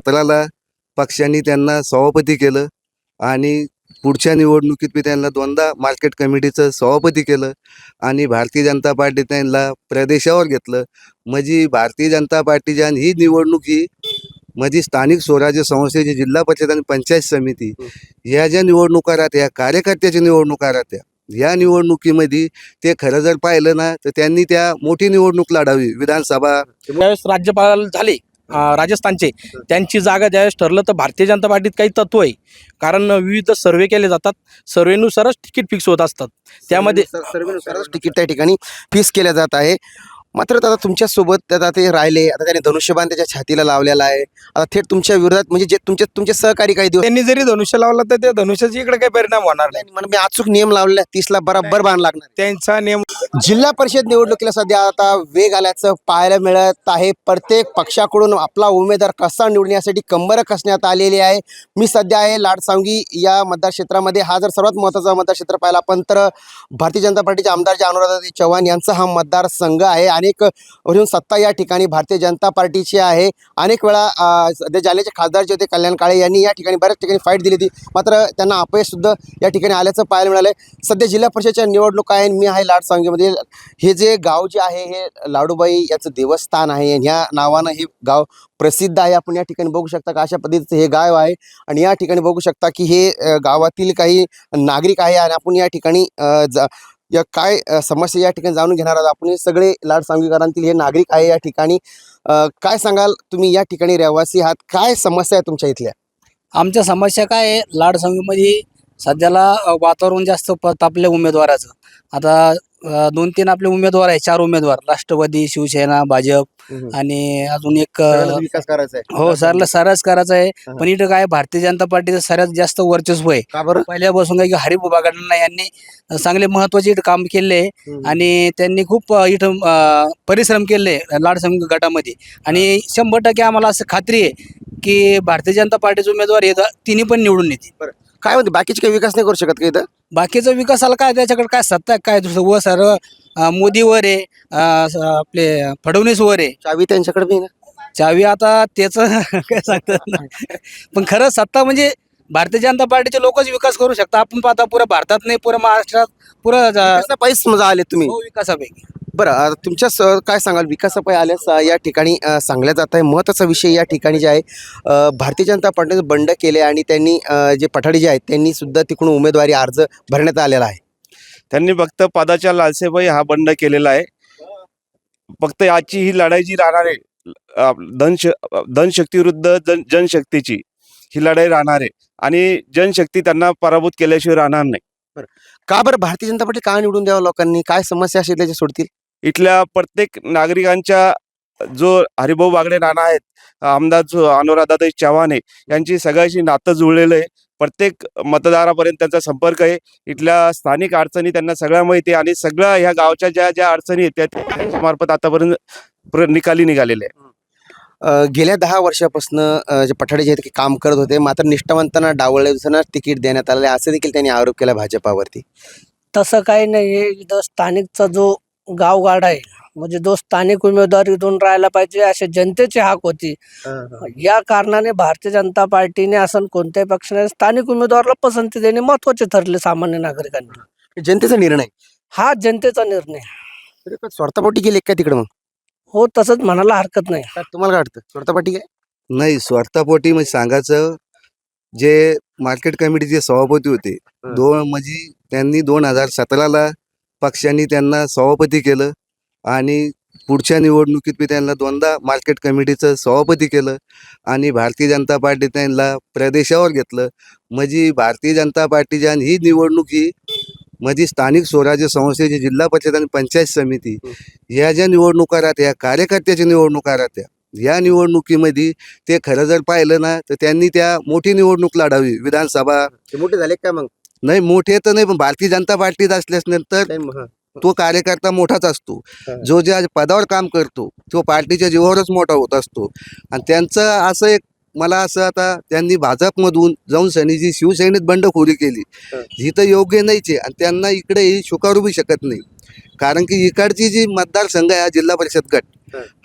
2017ला पक्षांनी त्यांना सभापती केलं आणि पुढच्या निवडणुकीत मी त्यांना दोनदा मार्केट कमिटीचं सभापती केलं आणि भारतीय जनता पार्टी त्यांना प्रदेशावर घेतलं. म्हणजे भारतीय जनता पार्टीच्या ही निवडणूक ही म्हणजे स्थानिक स्वराज्य संस्थेची जिल्हा परिषद आणि पंचायत समिती ह्या ज्या निवडणुका राहत्या कार्यकर्त्याच्या निवडणुका राहत्या. या निवडणुकीमध्ये ते खरं जर पाहिलं ना तर त्यांनी त्या मोठी निवडणूक लढावी विधानसभा. ज्यावेळेस राज्यपाल झाले राजस्थानचे, त्यांची जागा ज्यावेळेस ठरलं तर भारतीय जनता पार्टीत काही तत्व आहे. कारण विविध सर्वे केले जातात, सर्वेनुसारच तिकीट फिक्स होत असतात. त्यामध्ये सर्वेनुसारच तिकीट त्या ठिकाणी फिक्स केल्या जात आहे. मात्र आता तुमच्यासोबत आता ते राहिले, आता त्याने धनुष्यबाण त्याच्या छातीला लावलेला आहे. आता थेट तुमच्या विरोधात म्हणजे जे तुमचे सहकारी काही दिवस त्यांनी जरी धनुष्य लावलं तर त्या धनुष्याची इकडे काही परिणाम होणार नाही. म्हणून मी अचूक नियम लावलेला आहे, 30ला बरोबर बाण लागणार. त्यांचा नियम जिल्हा परिषद निवडणुकीला सध्या आता वेग आल्याचं पाहायला मिळत आहे. प्रत्येक पक्षाकडून आपला उमेदवार कसा निवडण्यासाठी कंबर कसण्यात आलेली आहे. मी सध्या आहे लाडसांगी या मतदारक्षेत्रामध्ये. हा जर सर्वात महत्त्वाचा मतदारक्षेत्र पाहिला आपण तर भारतीय जनता पार्टीचे आमदार जे अनुराधाताई चव्हाण यांचा हा मतदारसंघ आहे. अनेक वरून सत्ता या ठिकाणी भारतीय जनता पार्टीची आहे. अनेक वेळा सध्या जालन्याचे खासदार जे होते कल्याण काळे यांनी या ठिकाणी बऱ्याच ठिकाणी फाईट दिली होती, मात्र त्यांना अपयश सुद्धा या ठिकाणी आल्याचं पाहायला मिळालं आहे. सध्या जिल्हा परिषदेच्या निवडणूक आहे. मी आहे लाडसांगीमध्ये. हे जे गाव जे आहे हे लाडूबाई याचं देवस्थान आहे. ह्या नावानं हे गाव प्रसिद्ध आहे. आपण या ठिकाणी बघू शकता का अशा पद्धतीचं हे गाव आहे आणि या ठिकाणी बघू शकता की हे गावातील काही नागरिक आहे आणि आपण या ठिकाणी या काय समस्या या ठिकाणी जाणून घेणार आहोत. आपण हे सगळे लाडसांगीकरांतील हे नागरिक आहे या ठिकाणी. काय सांगाल तुम्ही या ठिकाणी रहिवासी आहात, काय समस्या आहे तुमच्या इथल्या? आमच्या समस्या काय आहे, लाडसंगीमध्ये सध्याला वातावरण जास्त तापले उमेदवाराचं. आता 2-3 आपले उमेदवार आहे, 4 उमेदवार, राष्ट्रवादी, शिवसेना, भाजप आणि अजून एक विकास करायचा आहे. हो सरस करायचं आहे. पण इथं काय भारतीय जनता पार्टीचं सर्वात जास्त वर्चस्व आहे. का बरं? पहिल्यापासून काय की हरिभाऊ बागडांना यांनी चांगले महत्वाचे इथं काम केले आणि त्यांनी खूप इथं परिश्रम केले लाडसंघ गटामध्ये आणि 100% आम्हाला असं खात्री आहे की भारतीय जनता पार्टीचे उमेदवार हे तिन्ही पण निवडून येतील. काय म्हणते बाकीचे काही विकास नाही करू शकत का इथं? बाकीचा विकासाला काय त्याच्याकडे काय सत्ता आहे, काय दुसरं व सर्व मोदीवर आहे, आपले फडणवीसवर आहे. चावी त्यांच्याकडे बी ना. चावी आता त्याचं काय सांगतात ना. पण खरं सत्ता म्हणजे भारतीय जनता पार्टीचे लोकच विकास करू शकतात. आपण पाहता पुऱ्या भारतात नाही, पुऱ्या महाराष्ट्रात पुरं पैसे मजा आले तुम्ही. विकासापैकी. बरं, तुमच्या काय सांगाल विकासापायी आल्यास या ठिकाणी सांगण्यात जात आहे. महत्त्वाचा विषय या ठिकाणी जे आहे भारतीय जनता पार्टीने बंड केले आणि त्यांनी जे पठाडी जे आहेत त्यांनी सुद्धा तिकडून उमेदवारी अर्ज भरण्यात आलेला आहे. त्यांनी फक्त पदाच्या लालसेपायी हा बंड केलेला आहे. फक्त आजची ही लढाई जी राहणार आहे धनशक्ती विरुद्ध जनशक्तीची ही लढाई राहणार आहे आणि जनशक्ती त्यांना पराभूत केल्याशिवाय राहणार नाही. का बरं भारतीय जनता पार्टी का निवडून द्यावं लोकांनी? काय समस्या असेल त्याच्या सोडतील? इथल्या प्रत्येक नागरिकांच्या जो हरिभाऊ बागडे नाना आहेत, आमदार जो अनुराधाताई चव्हाण आहे, यांची सगळ्याशी नातं जुळलेलं आहे. प्रत्येक मतदारापर्यंत त्यांचा संपर्क आहे. इथल्या स्थानिक अडचणी त्यांना सगळ्या माहिती आहे आणि सगळ्या ह्या गावच्या ज्या ज्या अडचणी आहेत त्या त्यांच्यामार्फत आतापर्यंत निकाली निघालेले आहे. गेल्या 10 वर्षापासून जे पठाडे जे आहेत की काम करत होते, मात्र निष्ठावंतांना डावलल्या दिवसांना तिकीट देण्यात आलेलं आहे असं देखील त्यांनी आरोप केला भाजपावरती. तसं काही नाही आहे. इथं स्थानिकचा जो गावगाडा आहे म्हणजे जो स्थानिक उमेदवार इथून राहायला पाहिजे अशी जनतेची हाक होती. या कारणाने भारतीय जनता पार्टीने असं कोणत्याही पक्षाने स्थानिक उमेदवाराला पसंती देणे महत्वाचे ठरले सामान्य नागरिकांनी. जनतेचा निर्णय हा जनतेचा निर्णय. स्वार्थापोटी गेले काय तिकडे? मग हो तसंच म्हणायला हरकत नाही. तुम्हाला काय वाटतं स्वार्थापोटी काय? नाही, स्वार्थापोटी म्हणजे सांगायचं जे मार्केट कमिटीचे सभापती होते म्हणजे त्यांनी 2017ला पक्षांनी त्यांना सभापती केलं आणि पुढच्या निवडणुकीत मी त्यांना दोनदा मार्केट कमिटीचं सभापती केलं आणि भारतीय जनता पार्टी त्यांना प्रदेशावर घेतलं. म्हणजे भारतीय जनता पार्टीच्या ही निवडणूक ही म्हणजे स्थानिक स्वराज्य संस्थेची जिल्हा परिषद आणि पंचायत समिती ह्या ज्या निवडणुका राहत्या कार्यकर्त्याच्या निवडणुका राहत्या. या निवडणुकीमध्ये ते खरं जर पाहिलं ना तर त्यांनी त्या मोठी निवडणूक लढावी विधानसभा. ते मोठे झाले का? मग नाही मोठे तर नाही, पण भारतीय जनता पार्टीत असल्यानंतर तो कार्यकर्ता मोठाच असतो. जो ज्या पदावर काम करतो तो पार्टीच्या जीवावरच मोठा होत असतो. आणि त्यांचं असं एक मला असं आता त्यांनी भाजपमधून जाऊन सनीजी शिवसेनेत बंडखोरी केली ही तर योग्य नाहीच आहे आणि त्यांना इकडेही स्वीकारू बी शकत नाही. कारण की इकडची जी मतदारसंघ आहे जिल्हा परिषद गट,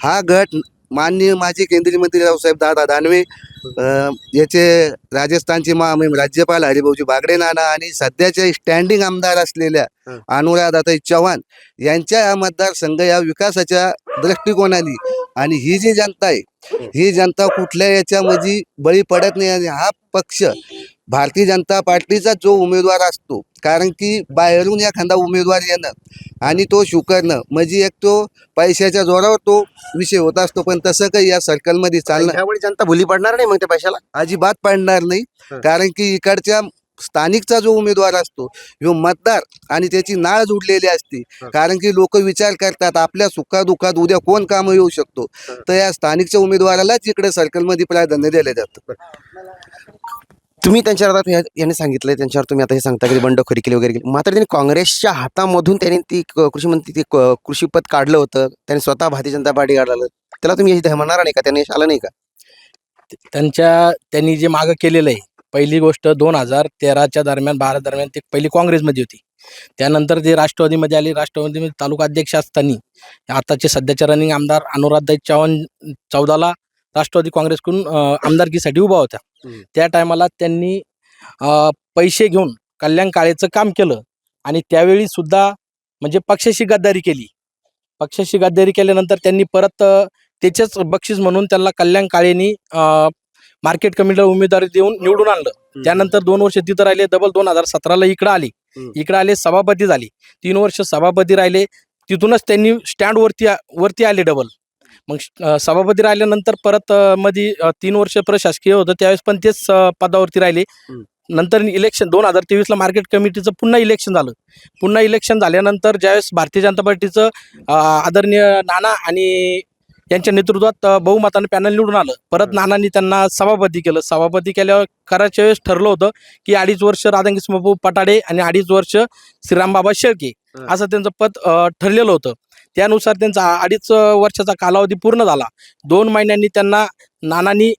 हा गट माननीय माजी केंद्रीय मंत्री रावसाहेब दादा दानवे याचे राजस्थानचे राज्यपाल हरिभाऊजी बागडे नाना आणि सध्याचे स्टँडिंग आमदार असलेल्या अनुराधाताई चव्हाण यांच्या या मतदारसंघ या विकासाच्या दृष्टिकोनाने आणि ही जी जनता आहे ही जनता कुठल्या याच्यामध्ये बळी पडत नाही आणि हा पक्ष भारतीय जनता पार्टीचा जो उमेदवार असतो कारण की बाहेरून एखादा उमेदवार येणं आणि तो स्वीकारणं म्हणजे एक तो पैशाच्या जोरावर तो विषय होत असतो पण तसं काही या सर्कलमध्ये चालणं यावेळी जनता भुली पडणार नाही मग त्या पैशाला. अजिबात पडणार नाही कारण की इकडच्या स्थानिकचा जो उमेदवार असतो ह्यो मतदार आणि त्याची नाळ जुडलेली असते कारण की लोक विचार करतात आपल्या सुखादुखात उद्या कोण काम येऊ शकतो तर या स्थानिकच्या उमेदवारालाच इकडे सर्कलमध्ये प्राधान्य दिले जातं. तुम्ही त्यांच्यावर आता यांनी सांगितलंय त्यांच्यावर तुम्ही आता हे सांगता की बंडखोरी केली वगैरे केली मात्र त्यांनी काँग्रेसच्या हातामधून त्यांनी ती कृषी मंत्री ते कृषीपद काढलं होतं त्यांनी स्वतः भारतीय जनता पार्टी काढलं त्याला तुम्ही यश म्हणणार नाही का त्यांनी यश आलं नाही का. त्यांनी जे मागं केलेलं आहे पहिली गोष्ट 2013च्या दरम्यान 12 दरम्यान ते पहिली काँग्रेसमध्ये होती त्यानंतर ते राष्ट्रवादीमध्ये आले राष्ट्रवादीमध्ये तालुका अध्यक्ष असताना आताचे सध्याचे रनिंग आमदार अनुराधाताई चव्हाण 14ला राष्ट्रवादी काँग्रेसकडून आमदारकीसाठी उभा होत्या त्या टायमाला त्यांनी पैसे घेऊन कल्याण काळेचं काम केलं आणि त्यावेळी सुद्धा म्हणजे पक्षाशी गद्दारी केली पक्षाशी गद्दारी केल्यानंतर त्यांनी परत त्याचेच बक्षीस म्हणून त्यांना कल्याण काळेनी मार्केट कमिटीला उमेदवारी देऊन निवडून आणलं त्यानंतर 2 वर्ष तिथं राहिले डबल 2017ला इकडे आले सभापती झाले 3 वर्ष सभापती राहिले तिथूनच त्यांनी स्टँड वरती आले डबल मग सभापती राहिल्यानंतर परत मध्ये 3 वर्ष प्रशासकीय होतं त्यावेळेस पण तेच पदावरती राहिले नंतर इलेक्शन 2023ला मार्केट कमिटीचं पुन्हा इलेक्शन झाल्यानंतर ज्यावेळेस भारतीय जनता पार्टीचं आदरणीय नाना आणि यांच्या नेतृत्वात बहुमताने पॅनल निवडून आलं परत नानांनी त्यांना सभापती केल्यावर करायच्या वेळेस ठरलं होतं की 2.5 वर्ष राधाकृष्ण पटाडे आणि 2.5 वर्ष श्रीरामबाबा शेळके असं त्यांचं पद ठरलेलं होतं त्यानुसार त्यांचा 2.5 वर्षाचा कालावधी पूर्ण झाला 2 महिन्यांनी त्यांना नानांनी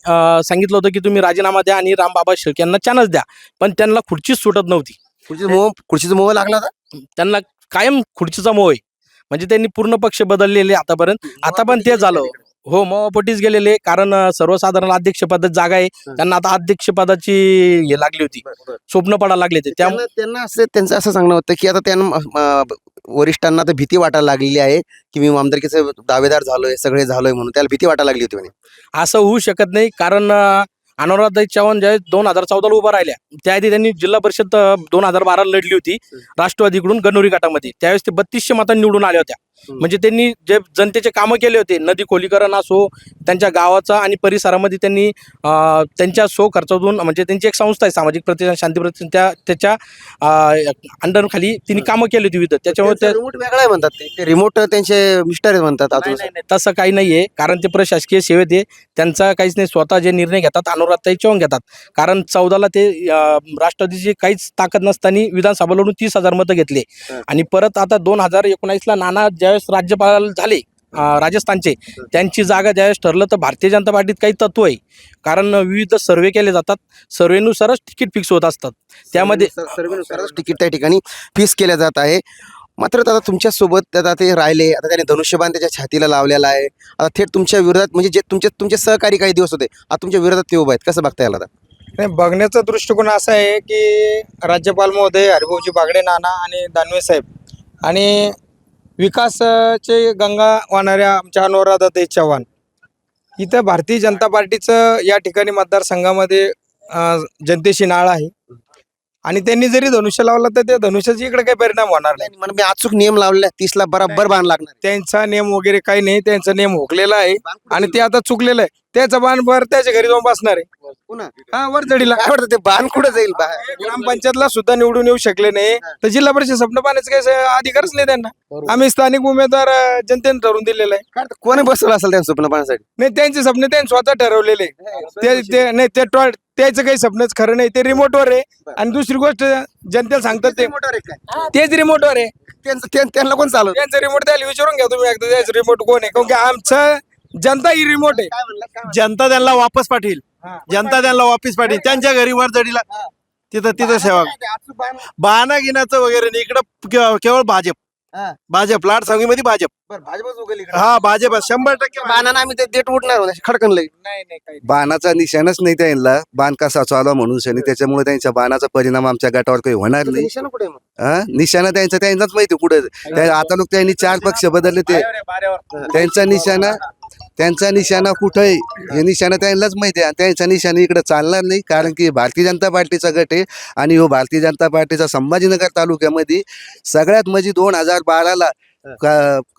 सांगितलं होतं की तुम्ही राजीनामा द्या आणि रामबाबा शेळके यांना चान्स द्या पण त्यांना खुर्चीच सुटत नव्हती खुर्चीचा मोह लागला होता त्यांना कायम खुर्चीचा मोह आहे म्हणजे त्यांनी पूर्ण पक्ष बदललेले आतापर्यंत आता पण ते झालं हो मोहपटीच गेलेले कारण सर्वसाधारण अध्यक्षपदाची जागा आहे त्यांना आता अध्यक्षपदाची हे लागली होती स्वप्न पडायला लागले ते त्यांना असं त्यांचं असं सांगणं होतं की आता त्यांना वरिष्ठांना तर भीती वाटायला लागलेली आहे की मी आमदारकीचं दावेदार झालोय सगळे झालोय म्हणून त्याला भीती वाटायला लागली होती म्हणे असं होऊ शकत नाही कारण अनुराधाताई चव्हाण ज्यावेळेस 2014ला उभा राहिल्या त्याआधी त्यांनी जिल्हा परिषद 2012ला लढली होती राष्ट्रवादीकडून गणोरी गटामध्ये त्यावेळेस ते 3200 मतांनी निवडून आल्या होत्या म्हणजे त्यांनी जे जनतेचे कामं केले होते नदी खोलीकरण असो त्यांच्या गावाचा आणि परिसरामध्ये त्यांनी त्यांच्या खर्चातून म्हणजे त्यांची एक संस्था आहे सामाजिक प्रतिष्ठान शांती प्रतिष्ठान त्याच्या अंडरखाली तिने कामं केली होती विविध त्याच्यामुळे रिमोट वेगळा आहे म्हणतात ते रिमोट त्यांचे मिस्टर म्हणतात अजून नाही, तसं काही नाहीये कारण ते प्रशासकीय सेवेत आहे त्यांचा काहीच नाही स्वतः जे निर्णय घेतात अनुराधाताई चव्हाण घेतात कारण 14ला ते राष्ट्रवादीची काहीच ताकद नसताना विधानसभा लढून 30,000 मतं घेतले आणि परत आता 2019ला नाना ज्यावेळेस राज्यपाल झाले राजस्थानचे त्यांची जागा ज्यावेळेस ठरलं तर भारतीय जनता पार्टीत काही तत्व आहे कारण विविध सर्वे केले जातात सर्वेनुसारच तिकीट फिक्स होत असतात त्यामध्ये सर्वेनुसारच तिकीट त्या ठिकाणी फिक्स केल्या जात आहे मात्र आता तुमच्यासोबत आता ते राहिले आता त्याने धनुष्यबाण त्याच्या छातीला लावलेला आहे आता थेट तुमच्या विरोधात म्हणजे जे तुमचे सहकारी काही दिवस होते आता तुमच्या विरोधात ते उभं आहेत कसं बघता याला आता नाही बघण्याचा दृष्टिकोन असा आहे की राज्यपाल महोदय हरिभाऊजी बागडे नाना आणि दानवे साहेब आणि विकासाचे गंगा वाहणाऱ्या आमच्या अनुराधाताई चव्हाण इथं भारतीय जनता पार्टीचं या ठिकाणी मतदारसंघामध्ये जनतेशी नाळ आहे आणि त्यांनी जरी धनुष्य लावलं तर त्या धनुष्याचा इकडे काही परिणाम होणार नाही म्हणून मी अचूक नियम लावलेला 30ला बरोबर बाण लागणार त्यांचा नियम वगैरे काही नाही त्यांचा नियम हुकलेला आहे आणि ते आता चुकलेलं आहे त्याचा बाण वर त्याच्या घरी जाऊन बसणार आहे पुन्हा हा वर जडीला काय वाटतं ते बाण कुठं जाईल ग्रामपंचायतला सुद्धा निवडून येऊ शकले नाही तर जिल्हा परिषद स्वप्न पाहण्याचं काही अधिकारच नाही त्यांना आम्ही स्थानिक उमेदवार जनतेने ठरवून दिलेला आहे काय कोणी बसवलं असेल त्यांचं स्वप्न पाहण्यासाठी नाही त्यांचे स्वप्न त्यांनी स्वतः ठरवलेले नाही ते त्याचं काही स्वप्नच खरं नाही ते रिमोटवर आहे आणि दुसरी गोष्ट जनतेला सांगतात ते तेच रिमोटवर आहे त्यांना कोण चालवत त्यांचं रिमोट त्याला विचारून घ्या तुम्ही एकदा त्याचं रिमोट कोण आहे कारण की आमचं जनता ही रिमोट आहे जनता त्यांना वापस पाठील त्यांच्या घरी वर जडीला तिथं सेवा बहाना घेण्याचं वगैरे नाही इकडं केवळ भाजप भाजप लाड सांगलीमध्ये भाजप. भाजपच उगल इकडे. हा भाजप 100% बाणानं आम्ही ते देठ उडणार होते, खडकन लई. बाणाचा निशाणच नाही त्यांना, बाण कसा चालवा म्हणून शनी, त्याच्यामुळे त्यांच्या बाणाचा परिणाम आमच्या गटावर काही होणार नाही. निशाणा कुठे आहे मग? हा निशाणा त्यांचाच माहिती कुठे. आता लोक त्यांनी 4 पक्ष बदलले, ते त्यांचा निशाणा कुठं आहे हे निशाणा त्यांनाच माहिती आहे. त्यांचा निशाणा इकडे चालणार नाही, कारण की भारतीय जनता पार्टीचा गट आहे. आणि हो भारतीय जनता पार्टीचा संभाजीनगर तालुक्यामध्ये सगळ्यात म्हणजे 2012ला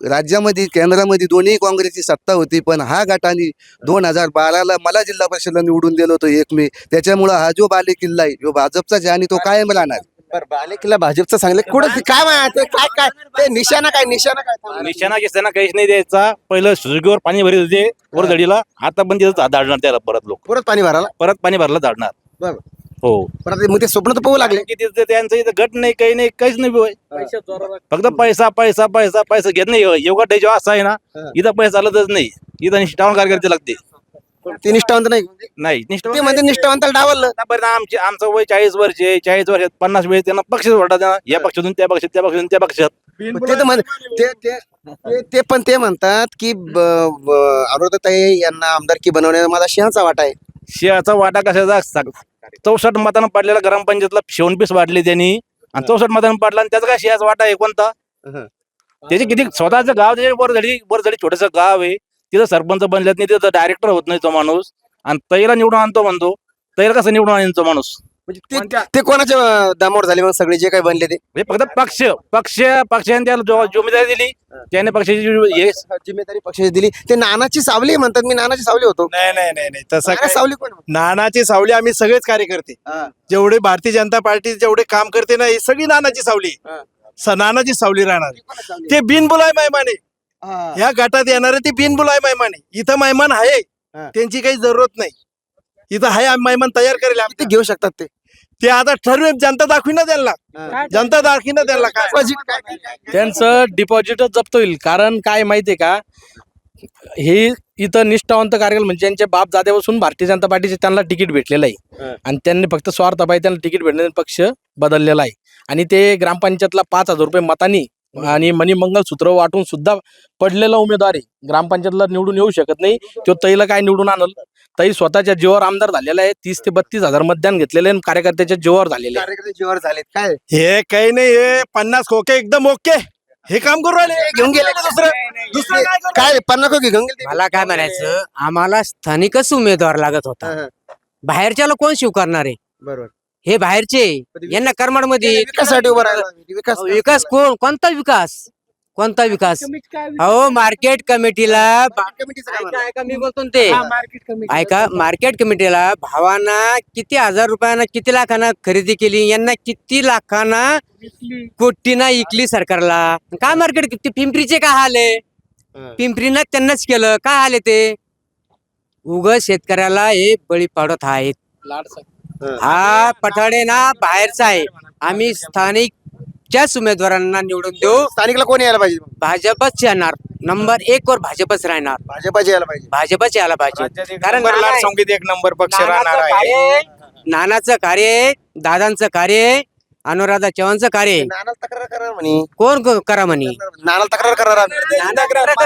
राज्यामध्ये केंद्रामध्ये दोन्ही काँग्रेसची सत्ता होती, पण हा गटाने 2012ला मला जिल्हा परिषदला निवडून दिलं होतं 1 मे. त्याच्यामुळं हा जो बाले किल्ला आहे तो भाजपचाच आहे आणि तो कायम राहणार. बरं बाले किल्ला भाजपचं सांगले कुठं काय माहिती काय काय ते निशाणा काय निशाणा घेताना काहीच नाही द्यायचा. पहिलं सुजुकीवर पाणी भरीत होते वर दडीला, आता पण तिथं धाडणार त्याला परत लोक, परत पाणी भरायला. परत पाणी भरला धाडणार. बरं. हो परत मग ते स्वप्न तर पाहू लागले. की तिथं त्यांचं इथं गट नाही, काही नाही, काहीच नाही बुवा. फक्त पैसा पैसा पैसा पैसा घेत नाही. योगा जेव्हा असं आहे ना, इथं पैसा आलतच नाही. इथं निष्ठावान कार्यकर्ते लागते. ते निष्ठावंत नाही, नाही ते निष्ठावान म्हणजे निष्ठावंताला डावललं. आतापर्यंत आमचं वय 40 वर्ष आहे. 40 वर्षात 50 वेळेस त्यांना पक्षच वाटतात ना, या पक्षातून त्या पक्षात, त्या पक्षातून त्या पक्षात. ते तर पण ते म्हणतात की अनुराधाताई यांना आमदारकी बनवण्यात माझा सिंहाचा वाटा आहे. शियाचा वाटा कशाचा 64 मतांना पडलेला ग्रामपंचायतला 56 वाटले त्यांनी, आणि 64 मतांना पडला, आणि त्याचा काय शियाचा वाटा आहे कोणता? त्याचे किती स्वतःचं गाव, त्याचे वरझडी छोटस गाव आहे, तिथं सरपंच बनल्यात नाही, तिथं डायरेक्टर होत नाही तो माणूस, आणि तैला निवडून आणतो म्हणतो. तैला कसं निवडून आणतो तो माणूस? म्हणजे ते कोणाच्या दामावर झाले मग सगळे जे काही बनले ते? हे फक्त पक्षाने त्याला जिम्मेदारी दिली, त्याने पक्षाची जिम्मेदारी पक्षाची दिली. ते नानाची सावली म्हणतात, मी नानाची सावली होतो. नाही तसं नाना काय. सावली कोण? नानाची सावली आम्ही सगळेच कार्यकर्ते, जेवढे भारतीय जनता पार्टी जेवढे काम करते ना, ही सगळी नानाची सावली. नानाची सावली राहणार. ते बिनबुलाय मेहमान आहे. या गटात येणारे ते बिनबुलाय मेहमान आहे. इथं मेहमान आहे, त्यांची काही जरूरत नाही. इथं आहे, आम्ही मेहमान तयार करेल. ते घेऊ शकतात ते आता ठरवे, जनता दाखवी ना त्यांना, जनता दाखवी ना त्यांना काय. त्यांचं डिपॉझिटच जप्त होईल. कारण काय माहितीये का, हे इथं निष्ठावंत कार्यकर्ते म्हणजे ज्यांचे बाप दाद्यापासून भारतीय जनता पार्टीचे त्यांना तिकीट भेटलेलं आहे, आणि त्यांनी फक्त स्वार्थापायी त्यांना तिकीट भेटले, पक्ष बदललेला आहे. आणि ते ग्रामपंचायतला 5,000 रुपये मतांनी आणि मंगलसूत्र वाटून सुद्धा पडलेला उमेदवार आहे. ग्रामपंचायतला निवडून येऊ शकत नाही. तो तैला काय निवडून आणल? तै स्वतःच्या जीवावर आमदार झालेला आहे. 30 ते 32 हजार मतदान घेतलेले आणि कार्यकर्त्याच्या जीवावर झालेले आहे. कार्यकर्ते जीवावर झालेत काय? हे काही नाही, हे 50 खोके एकदम ओके हे काम करू राहिले. घेऊन गेले दुसरं काय 50 कोटी घेऊन गेले? मला काय म्हणायचं, आम्हाला स्थानिकच उमेदवार लागत होता. बाहेरच्याला कोण स्वीकारणार आहे? बरोबर. हे बाहेरचे, यांना करमाडमध्ये विकासासाठी उभं राहिला. विकास कोणता विकास? कोणता विकास? अहो मार्केट कमिटीला ऐका मी बोलतो ना ते ऐका, मार्केट कमिटीला भावांना किती हजार रुपयाना किती लाखांना खरेदी केली, यांना किती लाखांना कोटीना इकली सरकारला. काय मार्केट पिंपरीचे काय हाल आहे? पिंपरीनं त्यांनाच केलं काय हाल आहे ते? उग शेतकऱ्याला हे बळी पाडत आहेत. हा पठाडे ना बाहेरचा आहे. आम्ही स्थानिकच्याच उमेदवारांना निवडून देऊ. स्थानिकला कोण यायला पाहिजे? भाजपच येणार. नंबर 1 वर भाजपच राहणार. भाजपच यायला पाहिजे. भाजपच यायला पाहिजे. कारण संगीत 1 नंबर पक्ष राहणार आहे. नानाचं कार्य, दादांचं कार्य, अनुराधा चव्हाणचं कार्य. नाना तक्रार करा म्हणे. कोण करा म्हणे? नाना तक्रार करणार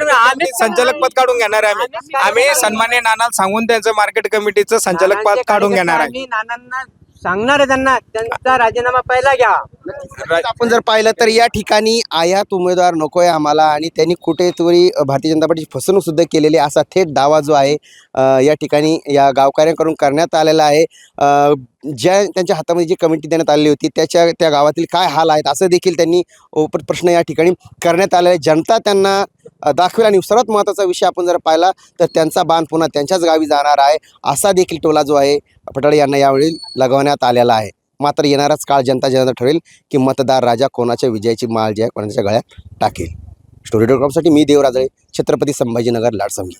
आम्ही संचालक पद काढून घेणार आहे. आम्ही सन्मान्य नानाला सांगून त्यांचं मार्केट कमिटीचं संचालक पद काढून घेणार आहे. आम्ही नानांना सांगणार आहे, त्यांचा राजीनामा पहिला घ्या. आपण जर पाहिलं तर या ठिकाणी आयात उमेदवार नकोय आम्हाला, आणि त्यांनी कुठेतरी भारतीय जनता पार्टीची फसवणूक सुद्धा केलेली आहे, असा थेट दावा जो आहे या ठिकाणी या गावकऱ्यांकडून करण्यात आलेला आहे. ज्या त्यांच्या हातामध्ये जी कमिटी देण्यात आलेली होती त्या गावातील काय हाल आहेत असं देखील त्यांनी प्रश्न या ठिकाणी करण्यात आलेला आहे. जनता त्यांना दाखवेल, आणि सर्वात महत्त्वाचा विषय आपण जर पाहिला तर त्यांचा बाण पुन्हा त्यांच्याच गावी जाणार आहे, असा देखील टोला जो आहे पठाडे यांना यावेळी लगावण्यात आलेला आहे. मात्र येणाराच काळ जनता ठरवेल की मतदार राजा कोणाच्या विजयाची माळ जी आहे कोणाच्या गळ्यात टाकेल. स्टोरी.com साठी मी देवराजळे, छत्रपती संभाजीनगर, लाडसंगी.